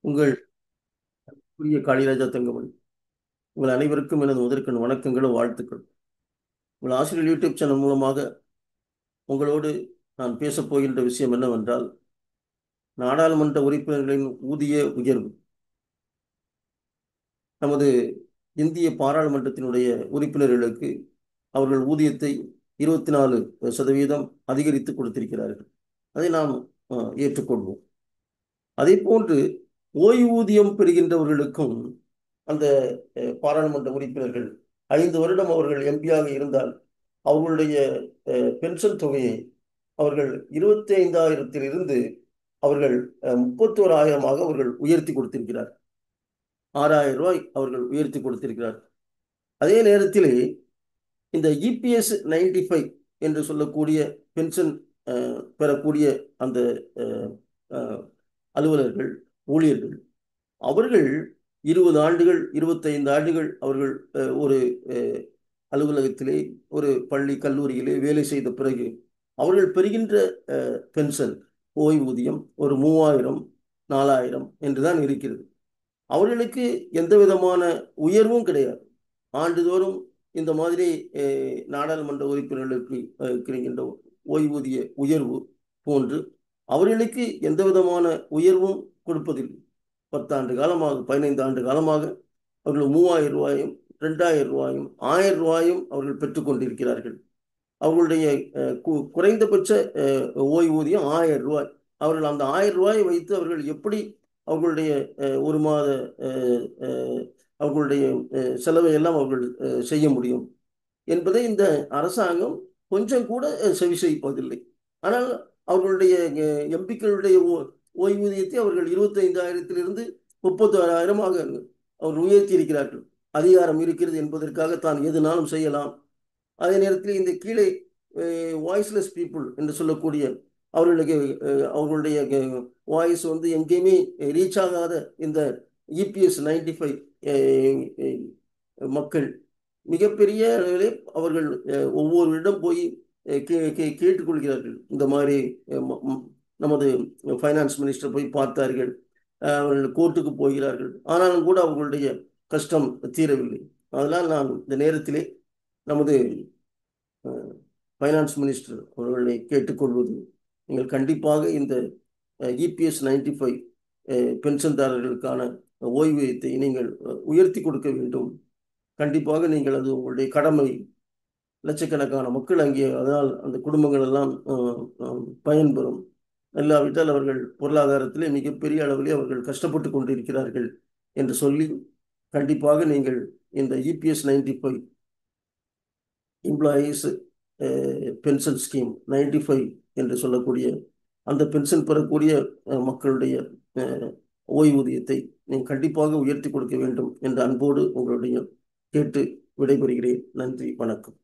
உங்கள் புதிய காளிராஜா தங்கமணி. உங்கள் அனைவருக்கும் எனது முதற்கண் வணக்கங்களும் வாழ்த்துக்கள். உங்கள் ஆசிரியர் யூடியூப் சேனல் மூலமாக உங்களோடு நான் பேசப் போகின்ற விஷயம் என்னவென்றால், நாடாளுமன்ற உறுப்பினர்களின் ஊதிய உயர்வு. நமது இந்திய பாராளுமன்றத்தினுடைய உறுப்பினர்களுக்கு அவர்கள் ஊதியத்தை 24% அதிகரித்து கொடுத்திருக்கிறார்கள். அதை நாம் ஏற்றுக்கொள்வோம். அதே போன்று ஓய்வூதியம் பெறுகின்றவர்களுக்கும் அந்த பாராளுமன்ற உறுப்பினர்கள் 5 வருடம் அவர்கள் எம்பியாக இருந்தால் அவர்களுடைய பென்ஷன் தொகையை அவர்கள் 25,000 அவர்கள் 31,000 அவர்கள் உயர்த்தி கொடுத்திருக்கிறார். 6,000 அவர்கள் உயர்த்தி கொடுத்திருக்கிறார். அதே நேரத்திலே இந்த இபிஎஸ் 95 என்று சொல்லக்கூடிய பென்ஷன் பெறக்கூடிய அந்த அலுவலர்கள், ஊழியர்கள், அவர்கள் 20 ஆண்டுகள் 25 ஆண்டுகள் அவர்கள் ஒரு அலுவலகத்திலே, ஒரு பள்ளி கல்லூரியிலே வேலை செய்த பிறகு அவர்கள் பெறுகின்ற பென்ஷன் ஓய்வூதியம் ஒரு 3,000 4,000 என்றுதான் இருக்கிறது. அவர்களுக்கு எந்த விதமான உயர்வும் கிடையாது. ஆண்டுதோறும் இந்த மாதிரி நாடாளுமன்ற உறுப்பினர்களுக்கு கிடைக்கின்ற ஓய்வூதிய உயர்வு போன்று அவர்களுக்கு எந்த விதமான உயர்வும் கொடுப்பதில்லை. 10 ஆண்டு காலமாக, 15 ஆண்டு காலமாக அவர்கள் 3,000 ரூபாயும் 2,000 ரூபாயும் 1,000 ரூபாயும் அவர்கள் பெற்றுக்கொண்டிருக்கிறார்கள். அவர்களுடைய குறைந்தபட்ச ஓய்வூதியம் 1,000 ரூபாய். அவர்கள் அந்த 1,000 ரூபாயை வைத்து அவர்கள் எப்படி அவர்களுடைய ஒரு மாத அவர்களுடைய செலவை எல்லாம் அவர்கள் செய்ய முடியும் என்பதை இந்த அரசாங்கம் கொஞ்சம் கூட செவிசெய்ப்பதில்லை. ஆனால் அவர்களுடைய எம்பிக்களுடைய ஓய்வூதியத்தை அவர்கள் 25,000 36,000 அவர்கள் உயர்த்தி இருக்கிறார்கள். அதிகாரம் இருக்கிறது என்பதற்காக தான் எதுனாலும் செய்யலாம். அதே நேரத்தில் இந்த கீழே வாய்ஸ்லெஸ் பீப்புள் என்று சொல்லக்கூடிய அவர்களுக்கு அவர்களுடைய வாய்ஸ் எங்கேயுமே ரீச் ஆகாத இந்த இபிஎஸ் 95 மக்கள் மிகப்பெரிய அளவிலே அவர்கள் ஒவ்வொரு இடம் போய் கேட்டுக்கொள்கிறார்கள். இந்த மாதிரி நமது ஃபைனான்ஸ் மினிஸ்டர் போய் பார்த்தார்கள், அவர்கள் கோர்ட்டுக்கு போகிறார்கள். ஆனாலும் கூட அவர்களுடைய கஷ்டம் தீரவில்லை. அதனால் நான் இந்த நேரத்திலே நமது ஃபைனான்ஸ் மினிஸ்டர் அவர்களை கேட்டுக்கொள்வது, நீங்கள் கண்டிப்பாக இந்த இபிஎஸ் 95 பென்ஷன்தாரர்களுக்கான ஓய்வூதியத்தை நீங்கள் உயர்த்தி கொடுக்க வேண்டும். கண்டிப்பாக நீங்கள், அது உங்களுடைய கடமை. லட்சக்கணக்கான மக்கள் அங்கே, அதனால் அந்த குடும்பங்கள் எல்லாம் பயன்பெறும். இல்லாவிட்டால் அவர்கள் பொருளாதாரத்திலே மிகப்பெரிய அளவிலே அவர்கள் கஷ்டப்பட்டு கொண்டிருக்கிறார்கள் என்று சொல்லி, கண்டிப்பாக நீங்கள் இந்த இபிஎஸ் 95 எம்ப்ளாயீஸ் பென்ஷன் ஸ்கீம் 95 என்று சொல்லக்கூடிய அந்த பென்ஷன் பெறக்கூடிய மக்களுடைய ஓய்வூதியத்தை நீங்கள் கண்டிப்பாக உயர்த்தி கொடுக்க வேண்டும் என்ற அன்போடு உங்களுடைய கேட்டு விடைபெறுகிறேன். நன்றி, வணக்கம்.